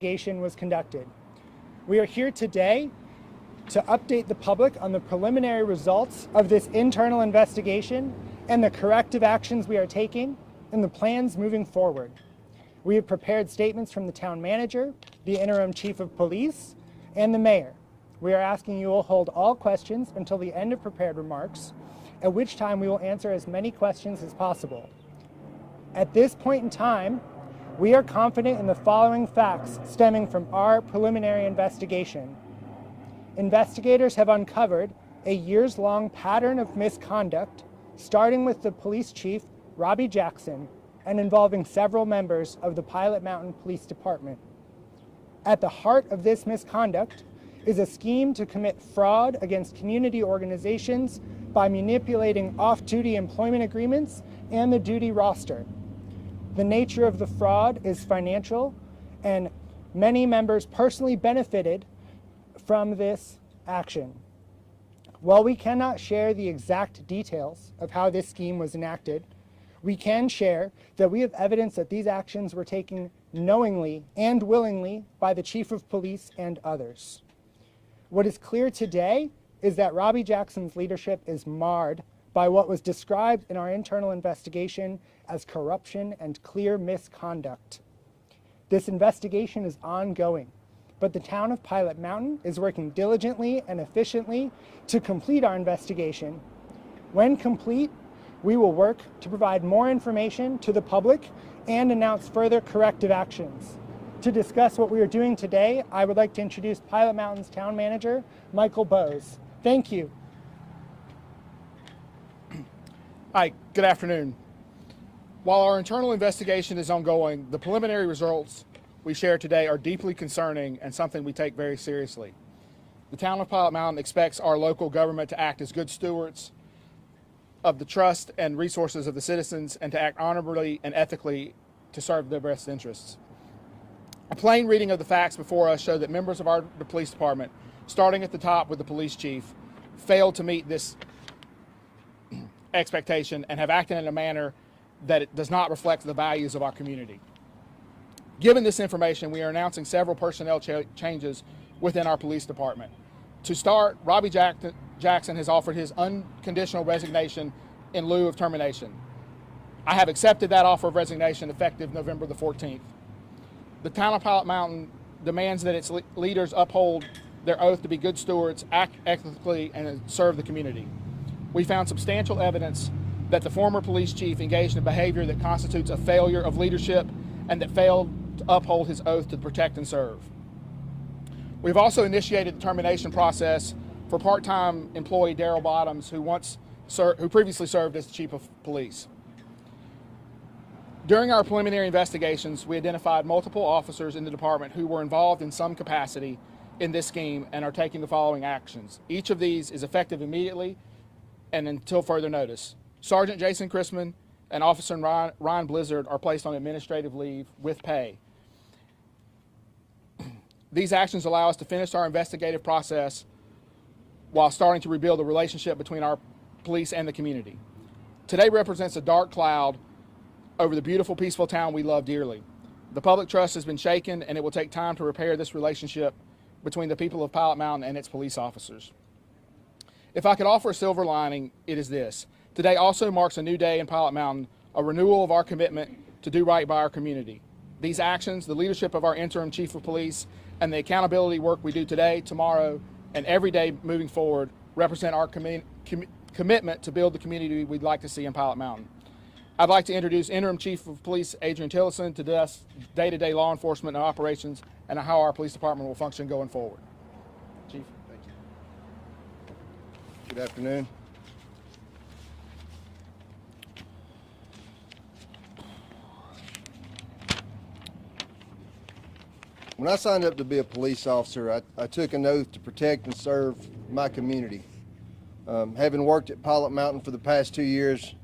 investigation was conducted. We are here today to update the public on the preliminary results of this internal investigation and the corrective actions we are taking and the plans moving forward. We have prepared statements from the town manager, the interim chief of police, and the mayor. We are asking you will hold all questions until the end of prepared remarks, at which time we will answer as many questions as possible. At this point in time, we are confident in the following facts stemming from our preliminary investigation. Investigators have uncovered a years-long pattern of misconduct, starting with the police chief, Robbie Jackson, and involving several members of the Pilot Mountain Police Department. At the heart of this misconduct is a scheme to commit fraud against community organizations by manipulating off-duty employment agreements and the duty roster. The nature of the fraud is financial, and many members personally benefited from this action. While we cannot share the exact details of how this scheme was enacted, we can share that we have evidence that these actions were taken knowingly and willingly by the chief of police and others. What is clear today is that Robbie Jackson's leadership is marred by what was described in our internal investigation as corruption and clear misconduct. This investigation is ongoing, but the town of Pilot Mountain is working diligently and efficiently to complete our investigation. When complete, we will work to provide more information to the public and announce further corrective actions. To discuss what we are doing today, I would like to introduce Pilot Mountain's town manager, Michael Bose. Thank you. Hi, good afternoon. While our internal investigation is ongoing, the preliminary results we share today are deeply concerning and something we take very seriously. The town of Pilot Mountain expects our local government to act as good stewards of the trust and resources of the citizens and to act honorably and ethically to serve their best interests. A plain reading of the facts before us show that members of the police department, starting at the top with the police chief, failed to meet this expectation and have acted in a manner that it does not reflect the values of our community. Given this information, we are announcing several personnel changes within our police department. To start, Robbie Jackson has offered his unconditional resignation in lieu of termination. I have accepted that offer of resignation effective November the 14th. The town of Pilot Mountain demands that its leaders uphold their oath to be good stewards, act ethically, and serve the community. We found substantial evidence that the former police chief engaged in behavior that constitutes a failure of leadership and that failed to uphold his oath to protect and serve. We've also initiated the termination process for part-time employee Daryl Bottoms, who previously served as the chief of police. During our preliminary investigations, we identified multiple officers in the department who were involved in some capacity in this scheme and are taking the following actions. Each of these is effective immediately and until further notice. Sergeant Jason Chrisman and Officer Ryan Blizzard are placed on administrative leave with pay. These actions allow us to finish our investigative process while starting to rebuild the relationship between our police and the community. Today represents a dark cloud over the beautiful, peaceful town we love dearly. The public trust has been shaken, and it will take time to repair this relationship between the people of Pilot Mountain and its police officers. If I could offer a silver lining, it is this. Today also marks a new day in Pilot Mountain, a renewal of our commitment to do right by our community. These actions, the leadership of our interim chief of police, and the accountability work we do today, tomorrow, and every day moving forward represent our commitment to build the community we'd like to see in Pilot Mountain. I'd like to introduce Interim Chief of Police Adrian Tillison to discuss day-to-day law enforcement and operations and how our police department will function going forward. Chief. Thank you. Good afternoon. When I signed up to be a police officer, I took an oath to protect and serve my community. Having worked at Pilot Mountain for the past 2 years,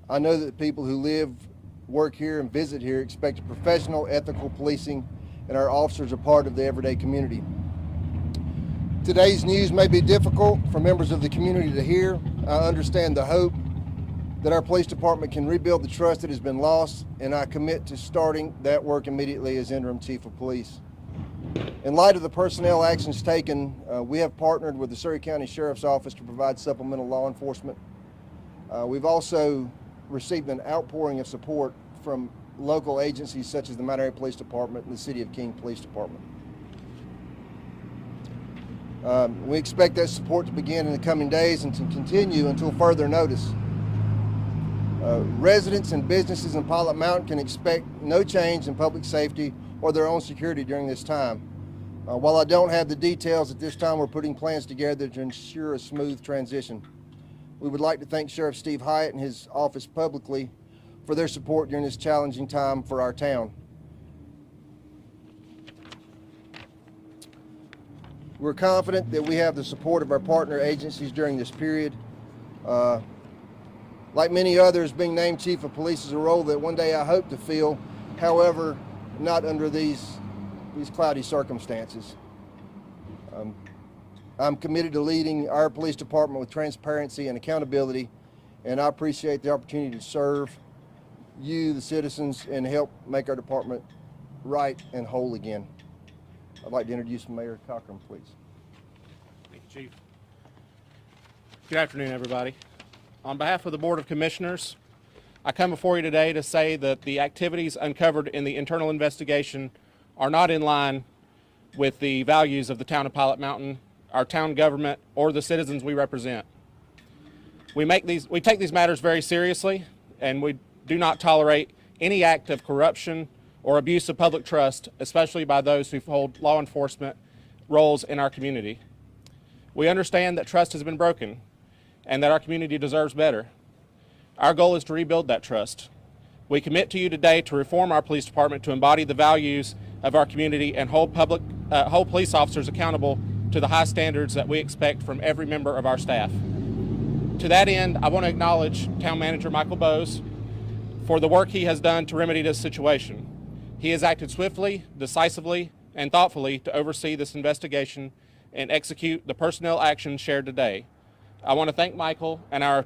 I know that people who live, work here, and visit here expect professional, ethical policing, and our officers are part of the everyday community. Today's news may be difficult for members of the community to hear. I understand the hope that our police department can rebuild the trust that has been lost, and I commit to starting that work immediately as interim chief of police. In light of the personnel actions taken, we have partnered with the Surrey County Sheriff's Office to provide supplemental law enforcement. We've also received an outpouring of support from local agencies such as the Mount Airy Police Department and the City of King Police Department. We expect that support to begin in the coming days and to continue until further notice. Residents and businesses in Pilot Mountain can expect no change in public safety or their own security during this time. While I don't have the details at this time, we're putting plans together to ensure a smooth transition. We would like to thank Sheriff Steve Hyatt and his office publicly for their support during this challenging time for our town. We're confident that we have the support of our partner agencies during this period. Like many others, being named Chief of Police is a role that one day I hope to fill, however, not under these cloudy circumstances. I'm committed to leading our police department with transparency and accountability, and I appreciate the opportunity to serve you, the citizens, and help make our department right and whole again. I'd like to introduce Mayor Cochran, please. Thank you, Chief. Good afternoon, everybody. On behalf of the Board of Commissioners, I come before you today to say that the activities uncovered in the internal investigation are not in line with the values of the town of Pilot Mountain, our town government, or the citizens we represent. We take these matters very seriously, and we do not tolerate any act of corruption or abuse of public trust, especially by those who hold law enforcement roles in our community. We understand that trust has been broken and that our community deserves better. Our goal is to rebuild that trust. We commit to you today to reform our police department to embody the values of our community and hold police officers accountable to the high standards that we expect from every member of our staff. To that end, I want to acknowledge Town Manager Michael Bowes for the work he has done to remedy this situation. He has acted swiftly, decisively, and thoughtfully to oversee this investigation and execute the personnel actions shared today. I want to thank Michael and our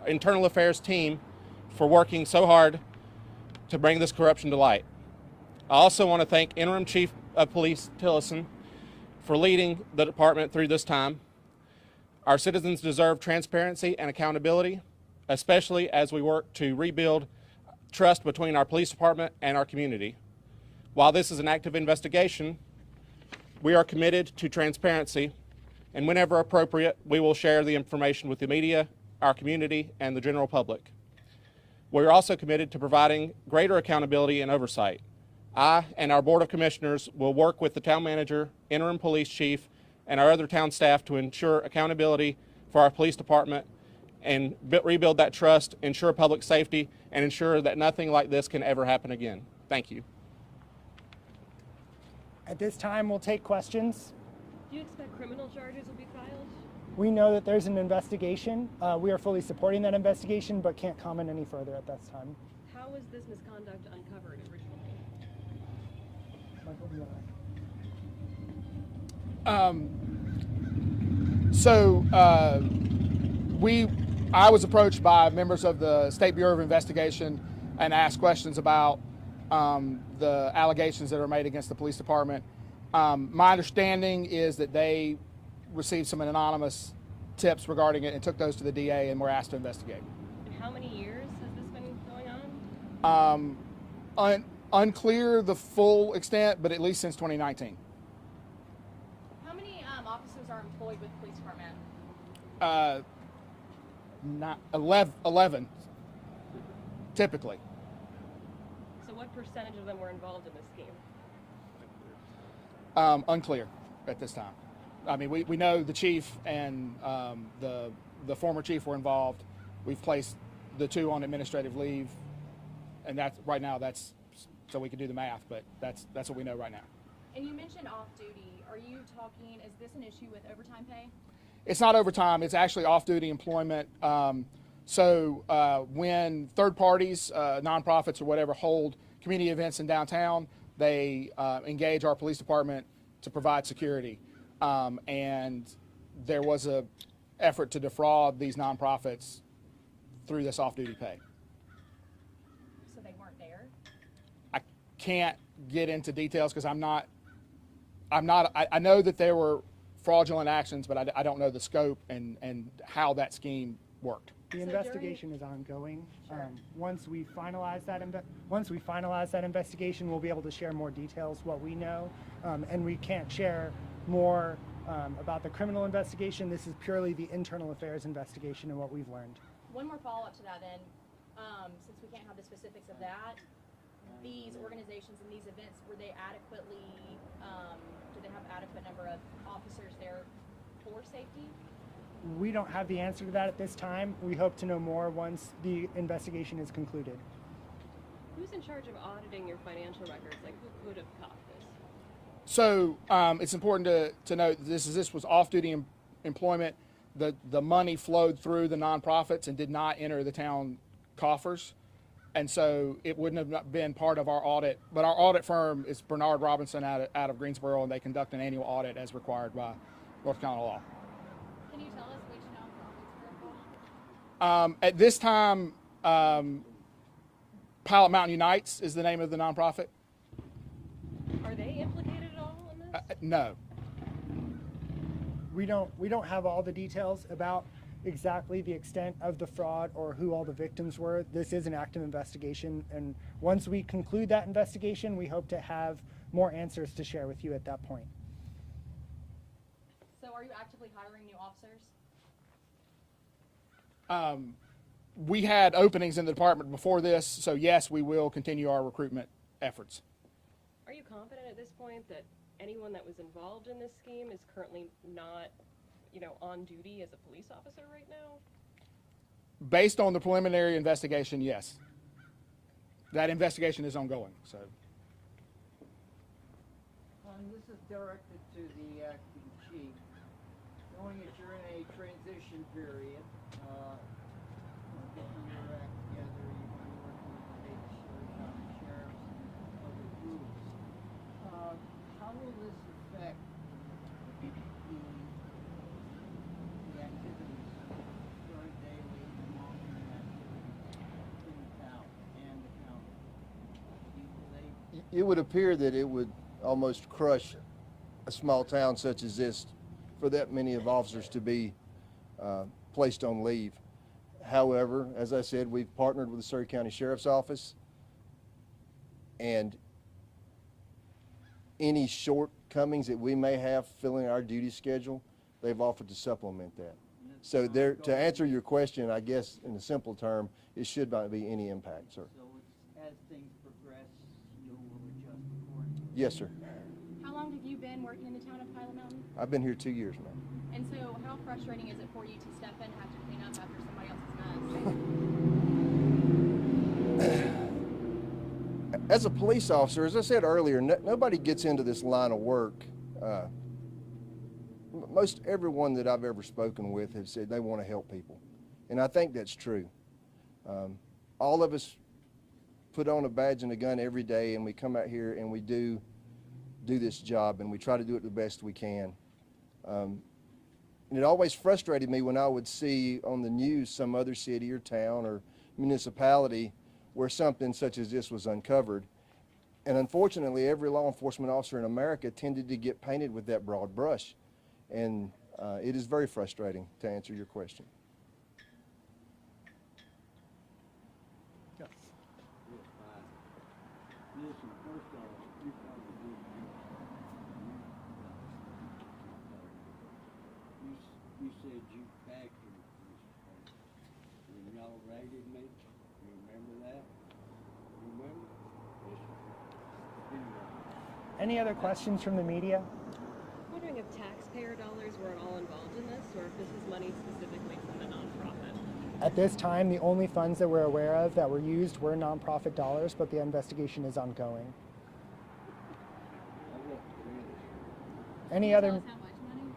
internal affairs team for working so hard to bring this corruption to light. I also want to thank Interim Chief of Police Tillison for leading the department through this time. Our citizens deserve transparency and accountability, especially as we work to rebuild trust between our police department and our community. While this is an active investigation, we are committed to transparency, and whenever appropriate, we will share the information with the media, our community, and the general public. We're also committed to providing greater accountability and oversight. I and our Board of Commissioners will work with the town manager, interim police chief, and our other town staff to ensure accountability for our police department and rebuild that trust, ensure public safety, and ensure that nothing like this can ever happen again. Thank you. At this time, we'll take questions. Do you expect criminal charges will be filed? We know that there's an investigation. We are fully supporting that investigation, but can't comment any further at this time. How was this misconduct uncovered originally? Michael, do you want to- I was approached by members of the State Bureau of Investigation and asked questions about the allegations that are made against the police department. My understanding is that they received some anonymous tips regarding it and took those to the DA and were asked to investigate. And how many years has this been going on? Unclear the full extent, but at least since 2019. How many officers are employed with the police department? 11, typically. So what percentage of them were involved in this scheme? Unclear at this time. I mean, we know the chief and the former chief were involved. We've placed the two on administrative leave, and that's right now. That's so we can do the math, but that's what we know right now. And you mentioned off-duty. Are you talking? Is this an issue with overtime pay? It's not overtime. It's actually off-duty employment. When third parties, nonprofits or whatever, hold community events in downtown, they engage our police department to provide security. And there was a effort to defraud these nonprofits through this off-duty pay. So they weren't there? I can't get into details because I know that there were fraudulent actions, but I don't know the scope and how that scheme worked. The So investigation is ongoing. Once we finalize that investigation, we'll be able to share more details, what we know, and we can't share more about the criminal investigation. This is purely the internal affairs investigation and what we've learned. One more follow-up to that then, since we can't have the specifics of that, these organizations and these events, were they adequately, do they have adequate number of officers there for safety? We don't have the answer to that at this time. We hope to know more once the investigation is concluded. Who's in charge of auditing your financial records? Like, who could have caught this? So it's important to note that this was off-duty employment. The money flowed through the nonprofits and did not enter the town coffers, and so it wouldn't have been part of our audit. But our audit firm is Bernard Robinson out of Greensboro, and they conduct an annual audit as required by North Carolina law. Can you tell us which nonprofits were involved? At this time, Pilot Mountain Unites is the name of the nonprofit. Are they implicated at all in this? No. We don't have all the details about exactly the extent of the fraud or who all the victims were. This is an active investigation, and once we conclude that investigation, we hope to have more answers to share with you at that point. So are you actively hiring new officers? We had openings in the department before this, so yes, we will continue our recruitment efforts. Are you confident at this point that anyone that was involved in this scheme is currently not, on duty as a police officer right now? Based on the preliminary investigation, yes. That investigation is ongoing, so. This is directed to the acting chief. Knowing that you're in a transition period, getting your act together, you've been working with the Davis County sheriffs and other groups. How will this affect the activities, current daily and long-term activities in the town and the county? It would appear that it would almost crush a small town such as this for that many of officers to be placed on leave. However, as I said, we've partnered with the Surry County Sheriff's Office, and any shortcomings that we may have filling our duty schedule, they've offered to supplement that. So there, to answer your question, I guess in a simple term, it should not be any impact, sir. So as things progress, you will adjust accordingly? Yes, sir. How long have you been working in the town of Pilot Mountain? I've been here 2 years now. And so how frustrating is it for you to step in and have to clean up after somebody else's mess? As a police officer, as I said earlier, nobody gets into this line of work. Most everyone that I've ever spoken with has said they want to help people, and I think that's true. All of us put on a badge and a gun every day, and we come out here and we do this job, and we try to do it the best we can. And it always frustrated me when I would see on the news some other city or town or municipality where something such as this was uncovered. And unfortunately, every law enforcement officer in America tended to get painted with that broad brush. And it is very frustrating, to answer your question. Yes. Listen, first off, you probably you said you backed her, when y'all raided me. You remember that? You remember? Yes, sir. Anyway. Any other questions from the media? I'm wondering if taxpayer dollars were at all involved in this, or if this was money specifically from the nonprofit. At this time, the only funds that we're aware of that were used were nonprofit dollars, but the investigation is ongoing. Any Tell other? us how much money?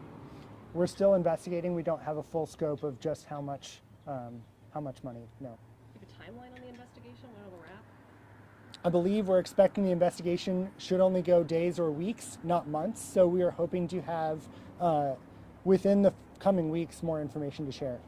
We're still investigating. We don't have a full scope of just how much money. No. Do you have a timeline on the investigation? When it'll wrap? I believe we're expecting the investigation should only go days or weeks, not months. So we are hoping to have, within the coming weeks, more information to share.